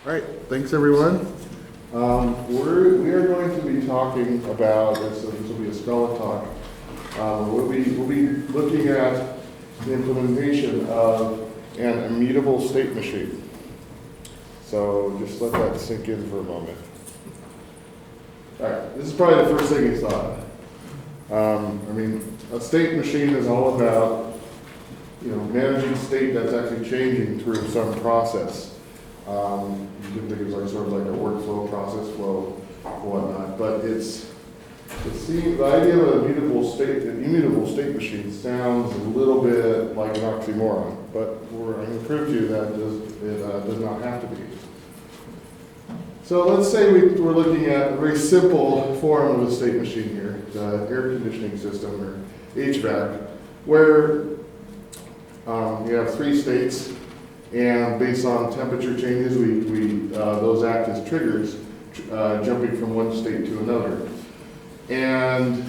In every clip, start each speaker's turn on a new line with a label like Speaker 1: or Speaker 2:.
Speaker 1: All right, thanks everyone. We are going to be talking about this. This will be a Scala talk. We'll be looking at the implementation of an immutable state machine. So just let that sink in for a moment. All right, this is probably the first thing you saw. A state machine is all about managing state that's actually changing through some process. You can think of it sort of like a workflow, process flow, whatnot. But the idea of an immutable state machine sounds a little bit like an oxymoron, but I'm going to prove to you that it does not have to be. So let's say we're looking at a very simple form of a state machine here, the air conditioning system or HVAC, where you have three states, and based on temperature changes, those act as triggers, jumping from one state to another. And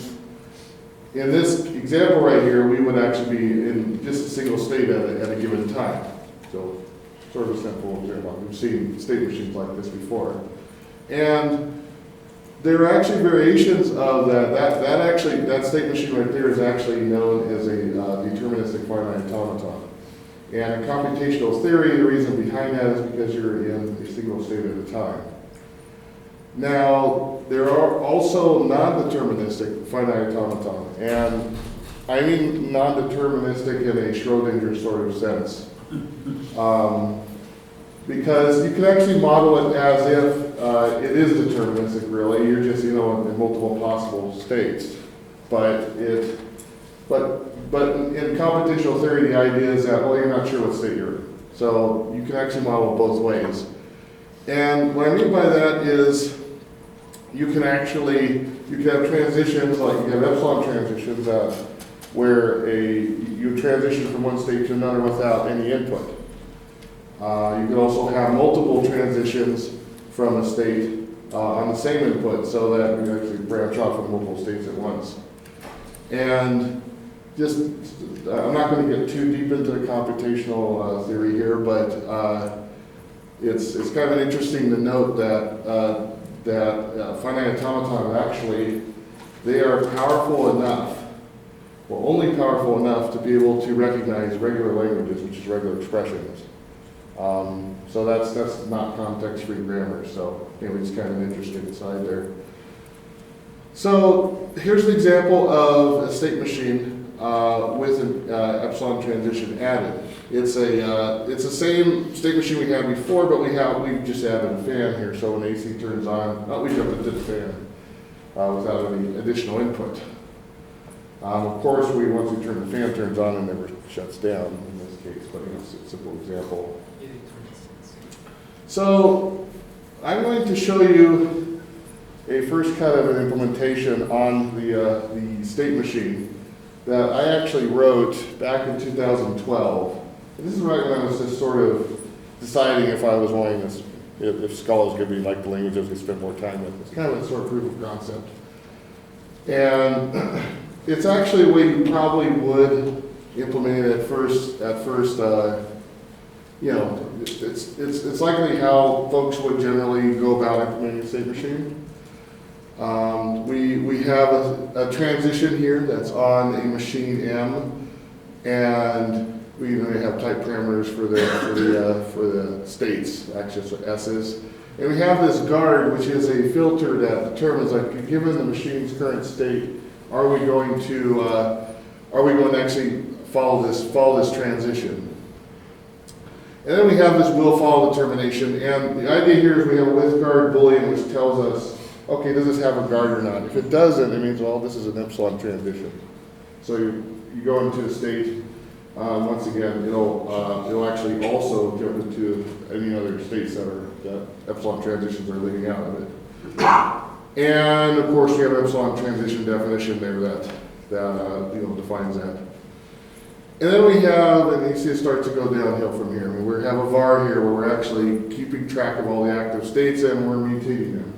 Speaker 1: in this example right here, we would actually be in just a single state at a given time. So sort of a simple example. We've seen state machines like this before. And there are actually variations of that. That state machine right there is actually known as a deterministic finite automaton. And in computational theory, the reason behind that is because you're in a single state at a time. Now, there are also non-deterministic finite automaton. And I mean non-deterministic in a Schrodinger sort of sense. Because you can actually model it as if it is deterministic, really. You're just, in multiple possible states. But in computational theory, the idea is that, you're not sure what state you're in. So you can actually model it both ways. And what I mean by that is you can have transitions, like you have epsilon transitions, where you transition from one state to another without any input. You can also have multiple transitions from a state on the same input, so that you actually branch off from multiple states at once. And I'm not going to get too deep into the computational theory here, but it's kind of interesting to note that finite automaton actually, they are powerful enough, only powerful enough to be able to recognize regular languages, which is regular expressions. So that's not context-free grammar. So anyway, it's kind of an interesting side there. So here's an example of a state machine with an epsilon transition added. It's the same state machine we had before, but we've just added a fan here. So when AC turns on, we jump into the fan without any additional input. Of course, once we turn the fan turns on, it never shuts down in this case. But it's a simple example. So I'm going to show you a first kind of an implementation on the state machine that I actually wrote back in 2012. And this is right when I was just sort of deciding if I was wanting this, if Scala was going to be like the language I was going to spend more time with. It's kind of a sort of proof of concept. And it's actually a way you probably would implement it at first. It's likely how folks would generally go about implementing a state machine. We have a transition here that's on a machine M, and we have type parameters for the states, actually so S's. And we have this guard, which is a filter that determines, like, given the machine's current state, are we going to actually follow this transition? And then we have this will follow determination, and the idea here is we have a with guard boolean which tells us, okay, does this have a guard or not? If it doesn't, it means, this is an epsilon transition. So you go into a state, once again, it'll actually also jump into any other states that epsilon transitions are leading out of it. And of course, we have epsilon transition definition there that defines that. And then we have, and you see it start to go downhill from here. We have a var here where we're actually keeping track of all the active states and we're mutating them.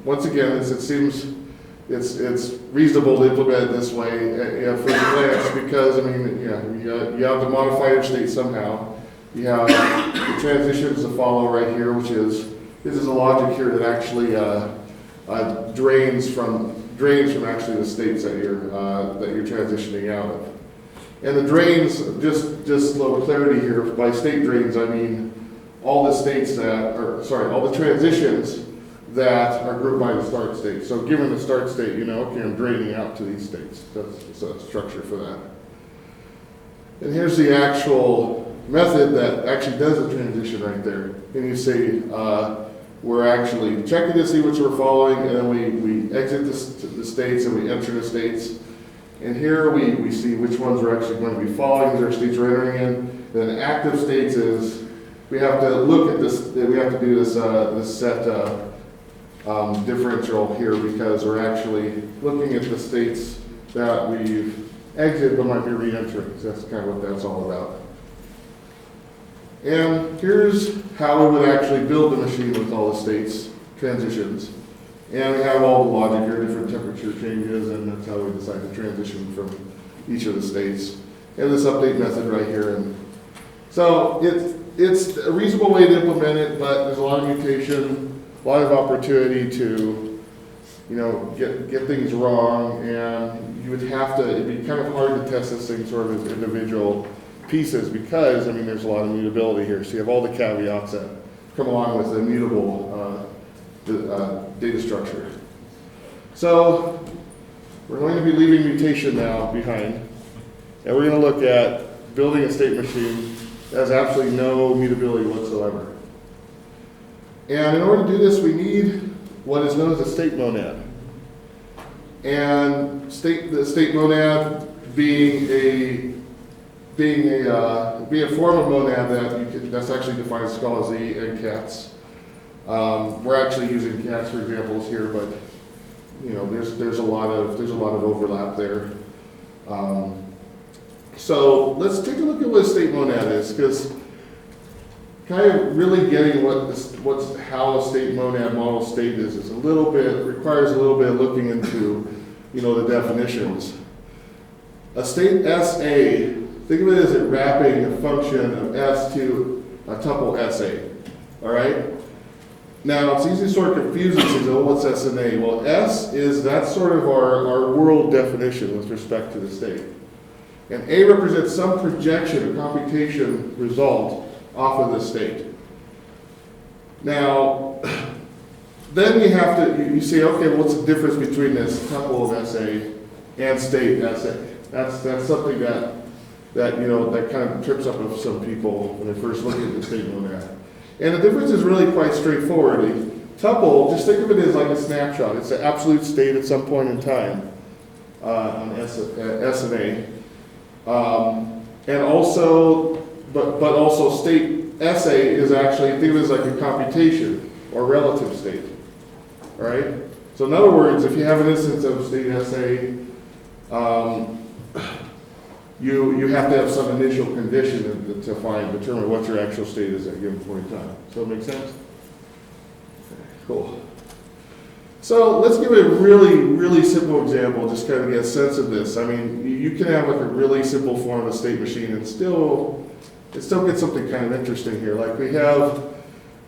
Speaker 1: Once again, it seems it's reasonable to implement it this way at first glance because, you have to modify your state somehow. You have the transitions to follow right here, which is, this is a logic here that actually drains from actually the states that you're transitioning out of. And the drains, just a little clarity here, by state drains I mean all the states that, all the transitions that are grouped by the start state. So given the start state, you know, okay, I'm draining out to these states. That's a structure for that. And here's the actual method that actually does the transition right there. And you see, we're actually checking to see which we're following, and then we exit the states and we enter the states. And here we see which ones we're actually going to be following, which our states we're entering in. And then active states is, we have to look at this, we have to do this, this set differential here, because we're actually looking at the states that we've exited but might be re-entering. So that's kind of what that's all about. And here's how we would actually build the machine with all the states transitions. And we have all the logic here, different temperature changes, and that's how we decide to transition from each of the states. And this update method right here. And so it's a reasonable way to implement it, but there's a lot of mutation, a lot of opportunity to, you know, get things wrong, and you would have to, it'd be kind of hard to test this thing sort of as individual pieces, because, I mean, there's a lot of mutability here. So you have all the caveats that come along with the immutable data structure. So we're going to be leaving mutation now behind, and we're going to look at building a state machine that has absolutely no mutability whatsoever. And in order to do this, we need what is known as a state monad. And the state monad being a form of monad that's actually defined as scala Z and cats. We're actually using cats for examples here, but you know, there's a lot of overlap there. So let's take a look at what a state monad is, because kind of really getting how a state monad model state is requires a little bit of looking into, you know, the definitions. A state SA, think of it as a wrapping a function of S to a tuple SA. All right. Now it's easy to sort of confuse these things. Oh, what's S and A? Well, that's sort of our world definition with respect to the state. And A represents some projection or computation result off of the state. Now, then you have to, you say, okay, well, what's the difference between this tuple of SA and state SA? That's something that you know, that kind of trips up of some people when they first look at the state monad. And the difference is really quite straightforward. A tuple, just think of it as like a snapshot. It's the absolute state at some point in time on S and A. And also, but also state SA is actually, think of it as like a computation or relative state. All right? So in other words, if you have an instance of state SA, you have to have some initial condition to determine what your actual state is at a given point in time. So it makes sense? Okay, cool. So let's give a really, really simple example, just kind of get a sense of this. I mean, you can have like a really simple form of state machine and still get something kind of interesting here. Like we have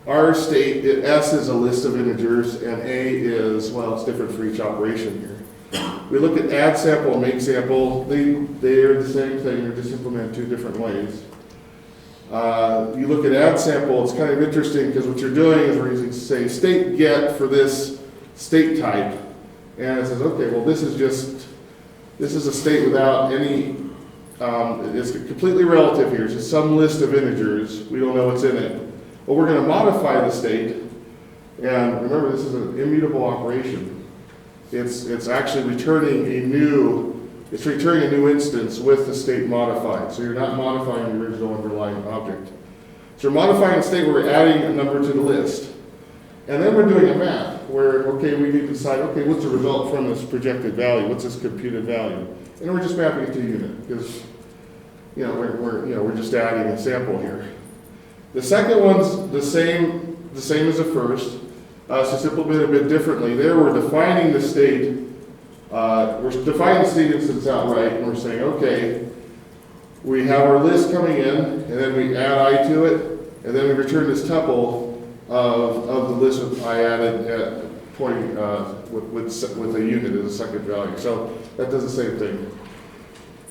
Speaker 1: our state, S is a list of integers, and A is, well, it's different for each operation here. We look at add sample and make sample. They are the same thing, they're just implemented two different ways. You look at add sample, it's kind of interesting because what you're doing is we're using, say, state get for this state type. And it says, okay, well, this is a state without any, it's completely relative here. It's just some list of integers. We don't know what's in it. But we're going to modify the state. And remember, this is an immutable operation. It's actually returning a new instance with the state modified. So you're not modifying the original underlying object. So we're modifying the state where we're adding a number to the list. And then we're doing a map where, okay, we need to decide, okay, what's the result from this projected value? What's this computed value? And we're just mapping it to a unit because, you know, we're just adding a sample here. The second one's the same as the first. So simple a bit differently. There we're defining the state. We're defining the state instance outright, and we're saying, okay, we have our list coming in, and then we add I to it, and then we return this tuple of the list of I added at pointing with a unit as a second value. So that does the same thing.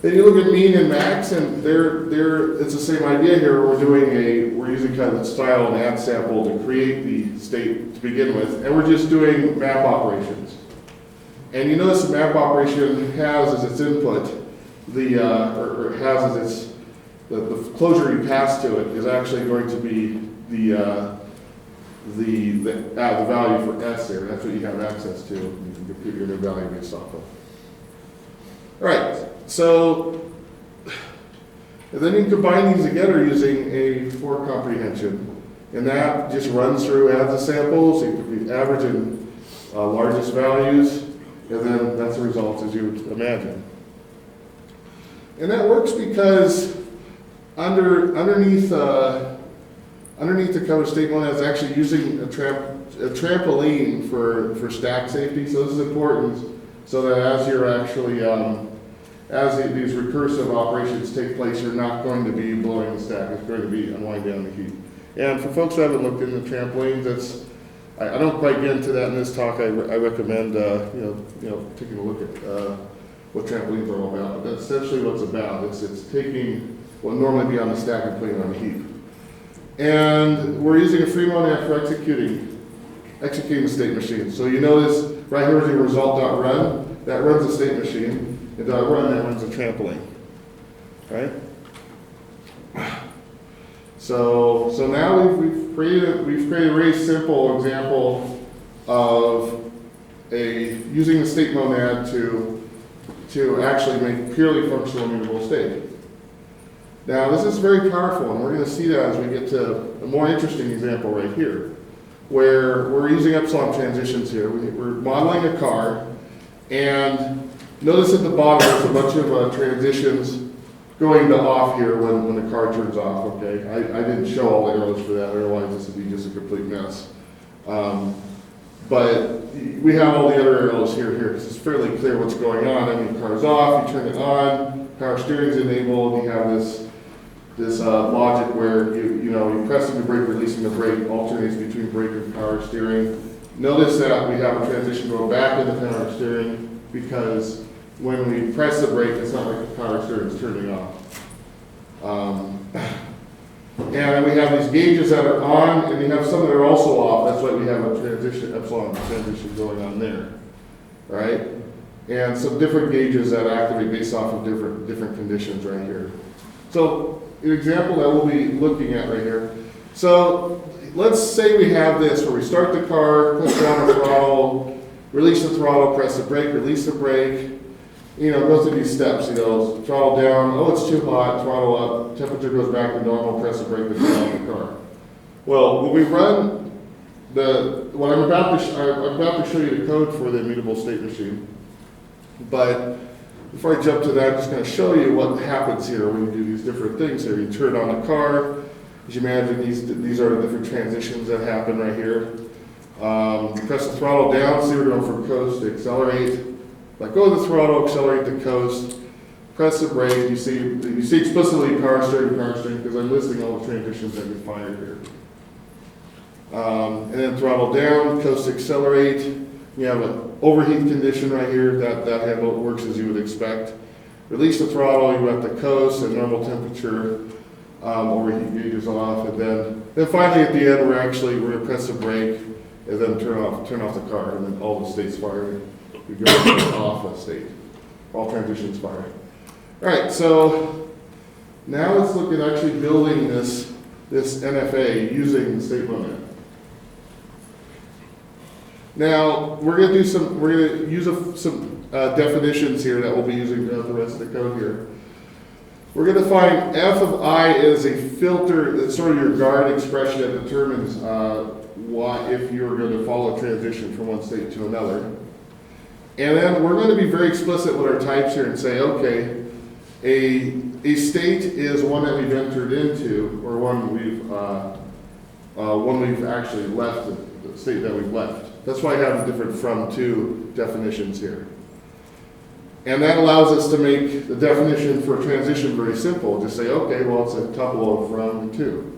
Speaker 1: Then you look at mean and max, and it's the same idea here. We're using kind of the style and add sample to create the state to begin with, and we're just doing map operations. And you notice the map operation has as its input or has as the closure you pass to it is actually going to be the value for S there. That's what you have access to. You can compute your new value based off of. All right, so and then you can combine these together using a for comprehension, and that just runs through, adds the samples, you average in largest values, and then that's the results as you would imagine. And that works because underneath the cover statement is actually using a trampoline for stack safety. So this is important, so that as you're actually as these recursive operations take place, you're not going to be blowing the stack. It's going to be unwinding down the heap. And for folks who haven't looked into trampolines, I don't quite get into that in this talk. I recommend taking a look at what trampolines are all about. But that's essentially what it's about. It's taking what would normally be on the stack and putting it on the heap. And we're using a free monad for executing the state machine. So you notice right here is your result.run. That runs the state machine. And .run, that runs a trampoline. Right? So now we've created a very simple example of using the state monad to actually make purely functional immutable state. Now this is very powerful, and we're going to see that as we get to a more interesting example right here, where we're using epsilon transitions here. We're modeling a car, and notice at the bottom there's a bunch of transitions going to off here when the car turns off, okay? I didn't show all the arrows for that, otherwise this would be just a complete mess. But we have all the other arrows here because it's fairly clear what's going on. I mean, the car's off, you turn it on, power steering's enabled, you have this logic where you pressing the brake, releasing the brake, alternates between brake and power steering. Notice that we have a transition going back into power steering because when we press the brake, it's not like the power steering is turning off. And we have these gauges that are on, and we have some that are also off. That's why we have a epsilon transition going on there, right? And some different gauges that activate based off of different conditions right here. So an example that we'll be looking at right here. So let's say we have this where we start the car, push down the throttle, release the throttle, press the brake, release the brake. Go through these steps, throttle down, oh, it's too hot, throttle up, temperature goes back to normal, press the brake, and turn off the car. Well, when we run I'm about to show you the code for the immutable state machine. But before I jump to that, I'm just going to show you what happens here when you do these different things here. You turn on the car. As you imagine, these are the different transitions that happen right here. Press the throttle down, see we're going from coast to accelerate. Let go of the throttle, accelerate to coast, press the brake. You see explicitly power steering, because I'm listing all the transitions that we find here. And then throttle down, coast, accelerate. You have an overheat condition right here that handle works as you would expect. Release the throttle, you have the coast and normal temperature. Overheat gauge is off, and then finally at the end we're going to press the brake and then turn off the car, and then all the states fire. We go off a state. All transitions fire. All right, so now let's look at actually building this NFA using the state monad. Now we're going to use some definitions here that we'll be using throughout the rest of the code here. We're going to find f of I is a filter, that's sort of your guard expression that determines if you're going to follow a transition from one state to another. And then we're going to be very explicit with our types here and say, okay, a state is one that we've entered into, or one we've actually left, the state that we've left. That's why I have the different from to definitions here. And that allows us to make the definition for transition very simple. Just say, okay, well, it's a tuple of from and to.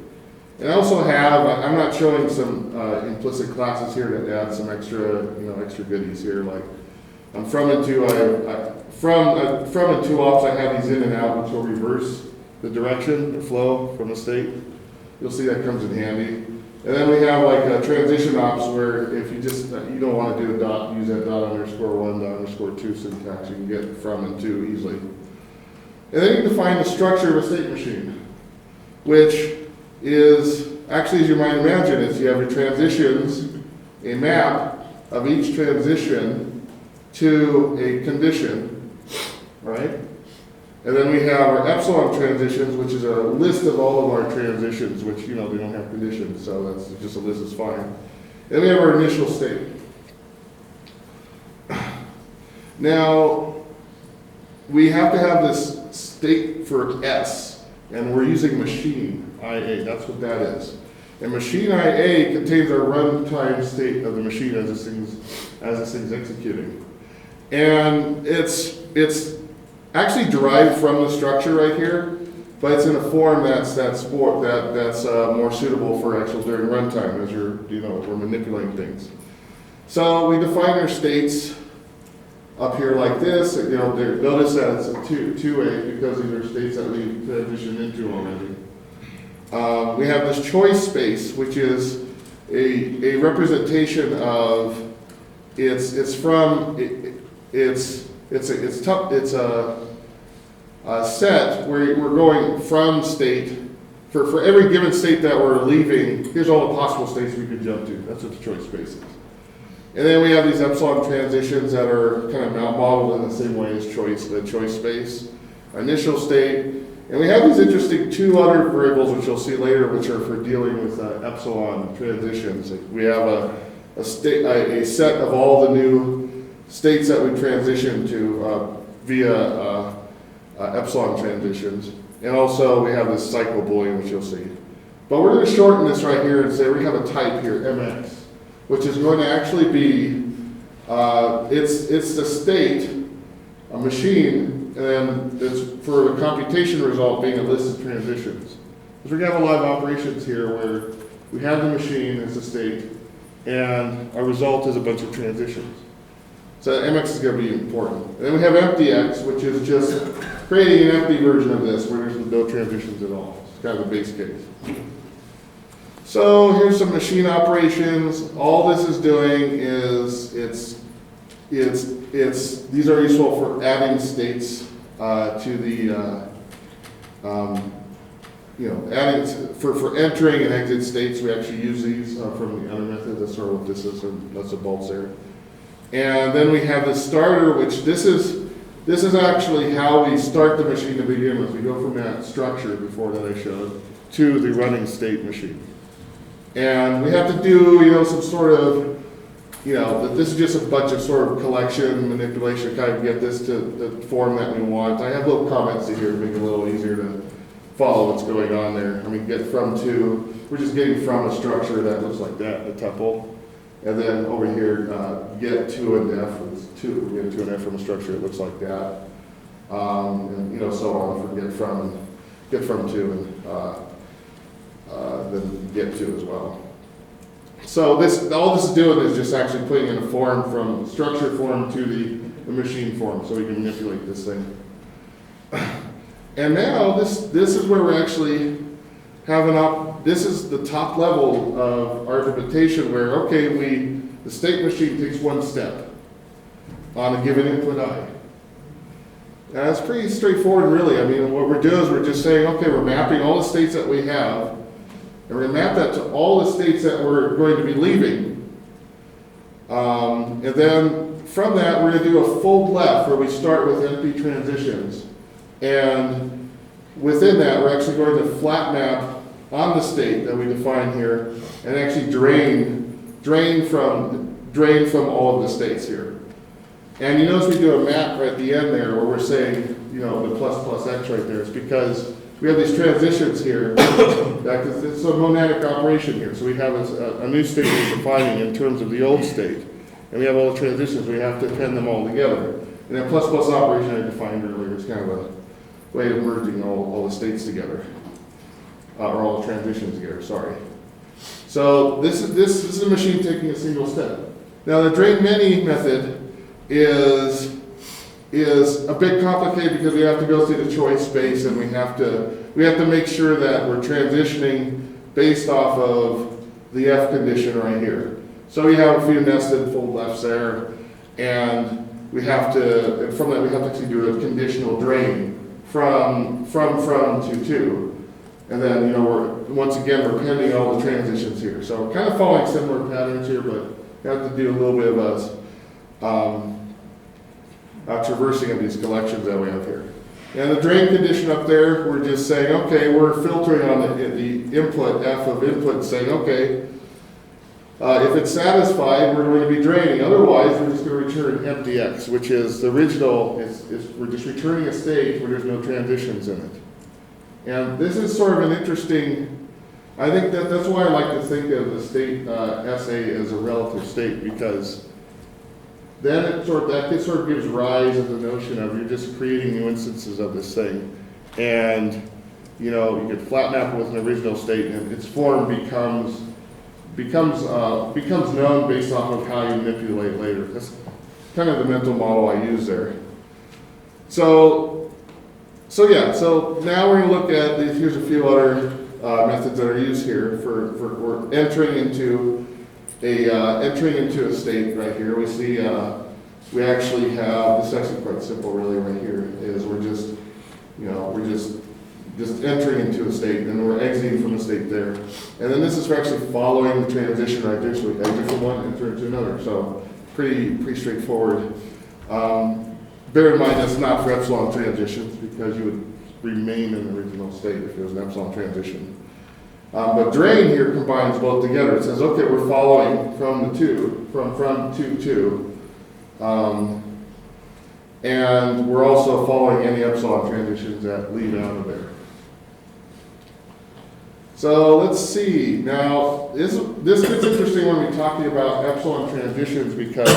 Speaker 1: And I also have, I'm not showing some implicit classes here that add some extra, extra goodies here. Like from and to, from and to ops, I have these in and out, which will reverse the direction, the flow from the state. You'll see that comes in handy. And then we have like a transition ops where if you just, you don't want to do a dot, use that dot underscore one, dot underscore two syntax, you can get from and to easily. And then you define the structure of a state machine, which is, actually as you might imagine, is you have your transitions, a map of each transition to a condition, right? And then we have our epsilon transitions, which is a list of all of our transitions, which, they don't have conditions, so that's just a list is fine. Then we have our initial state. Now, we have to have this state for S, and we're using machine IA, that's what that is. And machine IA contains our runtime state of the machine as this thing's executing. And it's actually derived from the structure right here, but it's in a form that's more suitable for actual during runtime as we're manipulating things. So we define our states up here like this. Notice that it's a 2A because these are states that we transitioned into already. We have this choice space, which is a representation of it's a set where we're going from state for every given state that we're leaving. Here's all the possible states we could jump to. That's what the choice space is. And then we have these epsilon transitions that are kind of modeled in the same way as the choice space, initial state. And we have these interesting two other variables, which you'll see later, which are for dealing with epsilon transitions. We have a set of all the new states that we transition to via epsilon transitions. And also we have this cycle boolean, which you'll see. But we're going to shorten this right here and say we have a type here, MX, which is going to actually be, it's the state, a machine, and then it's for the computation result being a list of transitions. Because we're going to have a lot of operations here where we have the machine as a state, and our result is a bunch of transitions. So MX is going to be important. And then we have empty X, which is just creating an empty version of this where there's no transitions at all. It's kind of a base case. So here's some machine operations. All this is doing is these are useful for adding states to the for entering and exit states. We actually use these from the other method. That's sort of what this is, and nuts and bolts there. And then we have the starter, which this is actually how we start the machine to begin with. We go from that structure before that I showed to the running state machine. And we have to do, some sort of, this is just a bunch of sort of collection, manipulation, kind of get this to the form that we want. I have little comments in here to make it a little easier to follow what's going on there. I mean, get from to, we're just getting from a structure that looks like that, the tuple. And then over here, get to an F is 2. We get to an F from a structure that looks like that. And, so on for get from to, and then get to as well. So all this is doing is just actually putting in a form from structure form to the machine form so we can manipulate this thing. And now this is where we're actually this is the top level of our implementation where, okay, the state machine takes one step on a given input I. Now it's pretty straightforward really. I mean, what we're doing is we're just saying, okay, we're mapping all the states that we have, and we're going to map that to all the states that we're going to be leaving. And then from that, we're going to do a fold left where we start with empty transitions. And within that, we're actually going to flat map on the state that we define here and actually drain from all of the states here. And you notice we do a map right at the end there where we're saying, the plus X right there. It's because we have these transitions here, because it's a monadic operation here. So we have a new state we're defining in terms of the old state. And we have all the transitions, we have to append them all together. And that plus plus operation I defined earlier is kind of a way of merging all the states together, or all the transitions together, sorry. So this is a machine taking a single step. Now the drain many method is a bit complicated because we have to go through the choice space, and we have to make sure that we're transitioning based off of the F condition right here. So we have a few nested fold lefts there, and we have to, from that we have to actually do a conditional drain from to. And then, once again, we're pending all the transitions here. So we're kind of following similar patterns here, but we have to do a little bit of traversing of these collections that we have here. And the drain condition up there, we're just saying, okay, we're filtering on the input, F of input, saying, okay, if it's satisfied, we're going to be draining. Otherwise, we're just going to return empty X, which is the original, we're just returning a state where there's no transitions in it. And this is sort of an interesting, I think that's why I like to think of the state SA as a relative state, because then that sort of gives rise to the notion of you're just creating new instances of this thing. And, you could flat map it with an original state, and its form becomes known based off of how you manipulate it later. That's kind of the mental model I use there. So now we're going to look at these. Here's a few other methods that are used here for entering into a state right here. We see we actually have, this is actually quite simple really right here, is we're just entering into a state, and we're exiting from a state there. And then this is for actually following the transition right there, so we exit from one, enter into another. So pretty straightforward. Bear in mind that's not for epsilon transitions, because you would remain in the original state if it was an epsilon transition. But drain here combines both together. It says, okay, we're following from the two, from to, and we're also following any epsilon transitions that lead out of there. So let's see. Now, this gets interesting when we're talking about epsilon transitions, because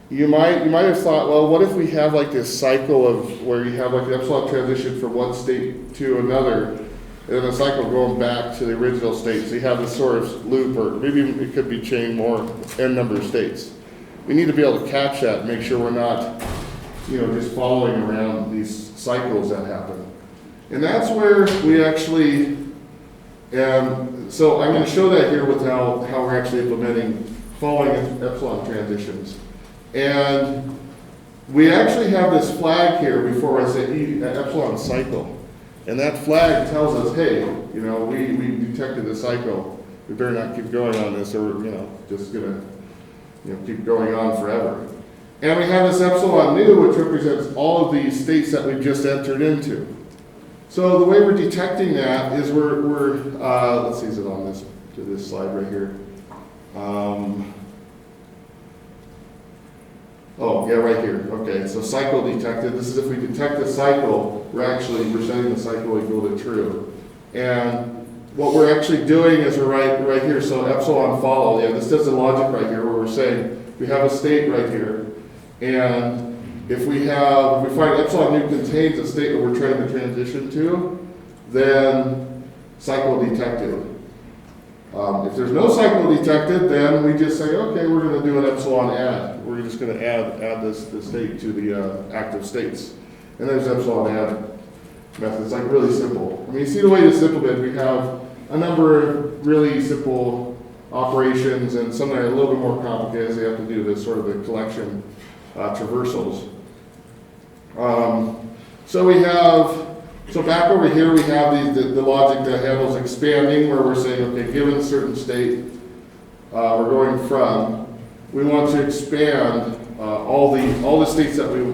Speaker 1: you might have thought, well, what if we have like this cycle of where you have like an epsilon transition from one state to another, and then a cycle going back to the original state. So you have this sort of loop, or maybe it could be chain more n number of states. We need to be able to catch that and make sure we're not, just following around these cycles that happen. And that's where we actually, so I'm going to show that here with how we're actually implementing following epsilon transitions. And we actually have this flag here before I say epsilon cycle. And that flag tells us, hey, we detected the cycle. We better not keep going on this, or we're, just going to, keep going on forever. And we have this epsilon new, which represents all of these states that we've just entered into. So the way we're detecting that is we're let's see, is it on this slide right here? Oh, yeah, right here. Okay, so cycle detected. This is if we detect the cycle, we're setting the cycle equal to true. And what we're actually doing is we're right here. So epsilon follow. Yeah, this does the logic right here where we're saying we have a state right here, and if we find epsilon new contains a state that we're trying to transition to, then cycle detected. If there's no cycle detected, then we just say, okay, we're going to do an epsilon add. We're just going to add this state to the active states. And there's epsilon add method. It's like really simple. I mean, you see the way this is implemented, we have a number of really simple operations, and some that are a little bit more complicated as they have to do this sort of the collection traversals. So back over here we have the logic that handles expanding, where we're saying, okay, given a certain state we're going from, we want to expand all the states that we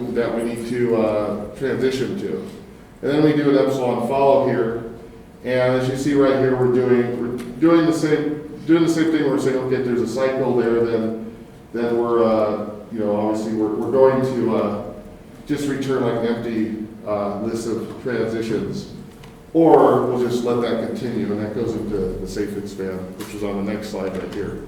Speaker 1: need to transition to. And then we do an epsilon follow here, and as you see right here, we're doing the same thing. We're saying, okay, if there's a cycle there, then we're obviously we're going to just return like an empty list of transitions, or we'll just let that continue, and that goes into the safe expand, which is on the next slide right here.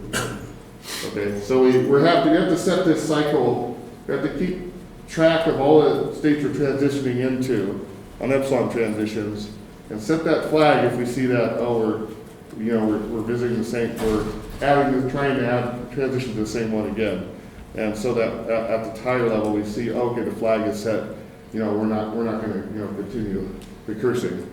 Speaker 1: Okay, so we have to set this cycle. We have to keep track of all the states we're transitioning into on epsilon transitions, and set that flag if we see that, oh, we're visiting the same, trying to add transition to the same one again. And so that at the tire level, we see, okay, the flag is set, we're not going to, continue recursing.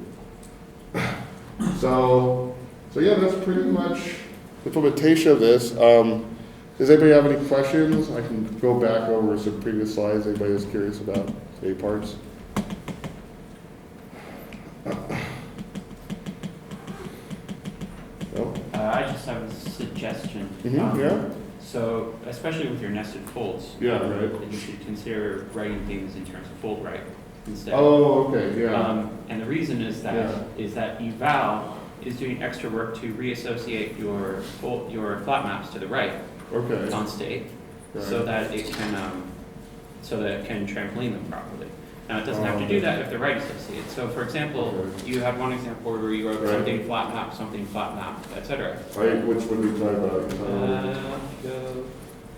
Speaker 1: So yeah, that's pretty much the implementation of this. Does anybody have any questions? I can go back over some previous slides. Anybody is curious about A parts? No?
Speaker 2: I just have a suggestion.
Speaker 1: Yeah.
Speaker 2: So, especially with your nested folds,
Speaker 1: Yeah, right.
Speaker 2: you should consider writing things in terms of fold right instead.
Speaker 1: Oh, okay, yeah.
Speaker 2: And the reason is that eval is doing extra work to reassociate your flat maps to the right
Speaker 1: Okay.
Speaker 2: on state, so that it can trampoline them properly. Now, it doesn't have to do that if they're right associated. So, for example, you have one example where you wrote something flat map, etc.
Speaker 1: Right, which would we talk about?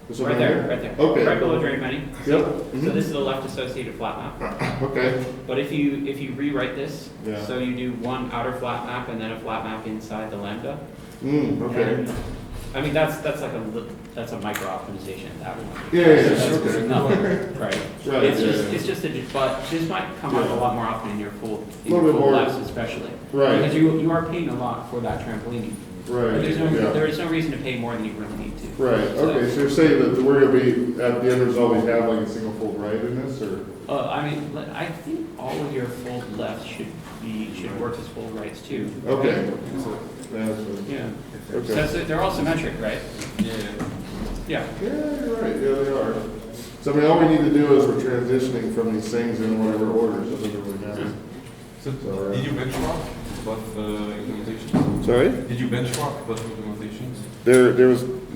Speaker 2: Right there.
Speaker 1: Okay.
Speaker 2: Right below drain many.
Speaker 1: Yep.
Speaker 2: So this is the left associated flat map.
Speaker 1: Okay.
Speaker 2: But if you rewrite this,
Speaker 1: Yeah.
Speaker 2: so you do one outer flat map and then a flat map inside the lambda.
Speaker 1: Okay.
Speaker 2: And, I mean, that's a micro optimization, that one.
Speaker 1: Yeah,
Speaker 2: So that's
Speaker 1: okay.
Speaker 2: nothing, right?
Speaker 1: Right,
Speaker 2: It's just but this might come up a lot more often in your full lefts especially.
Speaker 1: Right.
Speaker 2: Because you are paying a lot for that trampolining.
Speaker 1: Right.
Speaker 2: There is no reason to pay more than you really need to.
Speaker 1: Right, okay, so you're saying that we're gonna be, at the end result, we have like a single fold right in this, or?
Speaker 2: I mean, I think all of your fold lefts should work as fold rights too.
Speaker 1: Okay.
Speaker 2: Yeah.
Speaker 1: Okay.
Speaker 2: So they're all symmetric, right?
Speaker 3: Yeah.
Speaker 2: Yeah.
Speaker 1: Yeah, you're right, yeah, they are. So I mean, all we need to do is we're transitioning from these things in whatever order, so it doesn't really matter.
Speaker 3: So, did you benchmark both implementations?
Speaker 1: Sorry?
Speaker 3: Did you benchmark both implementations?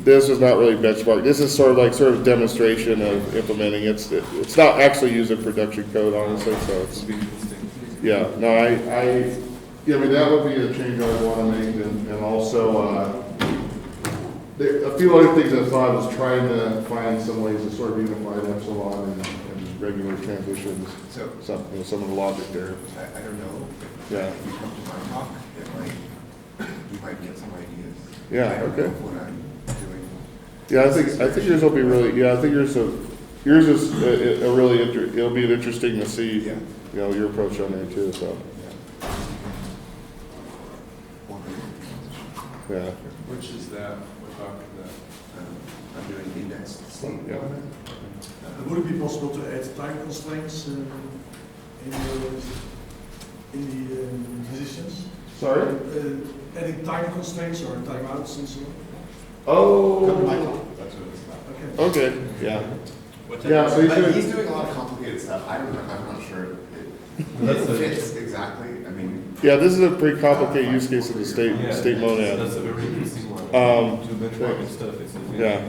Speaker 1: This was not really benchmark. This is sort of demonstration of implementing. It's not actually used in production code, honestly, so it's,
Speaker 3: It'll be interesting.
Speaker 1: yeah, no, I mean, that would be a change I want to make, and also, a few other things I thought was trying to find some ways to sort of unify epsilon and regular transitions,
Speaker 4: So,
Speaker 1: some of the logic there.
Speaker 4: I don't know.
Speaker 1: Yeah.
Speaker 4: If you come to my talk, you might get some ideas.
Speaker 1: Yeah,
Speaker 4: I don't
Speaker 1: okay.
Speaker 4: know what I'm doing.
Speaker 1: Yeah, I think yours will be really, I think yours is a really, it'll be interesting to see,
Speaker 4: Yeah.
Speaker 1: Your approach on there too, so, yeah.
Speaker 3: Which is that we're talking about?
Speaker 4: I'm doing indexed state.
Speaker 1: Yeah.
Speaker 5: Would it be possible to add time constraints in the decisions?
Speaker 1: Sorry?
Speaker 5: Adding time constraints or timeouts and so on?
Speaker 1: Oh.
Speaker 4: That's what it's about.
Speaker 5: Okay.
Speaker 1: Okay, yeah.
Speaker 2: What's
Speaker 1: Yeah, so
Speaker 4: But he's
Speaker 1: you
Speaker 4: doing a lot of complicated stuff. I'm not sure
Speaker 3: That's
Speaker 4: it
Speaker 3: a-
Speaker 4: fits exactly. I mean,
Speaker 1: yeah, this is a pretty complicated use case of the state monad.
Speaker 3: That's a very interesting one. To benchmark and stuff.
Speaker 1: Yeah.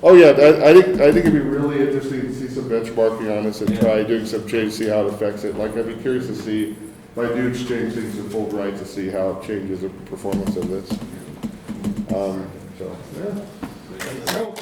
Speaker 1: Oh, yeah, I think it'd be really interesting to see some benchmarking on this and try doing some change, see how it affects it. Like, I'd be curious to see, if I do change things to fold right, to see how it changes the performance of this. So, yeah.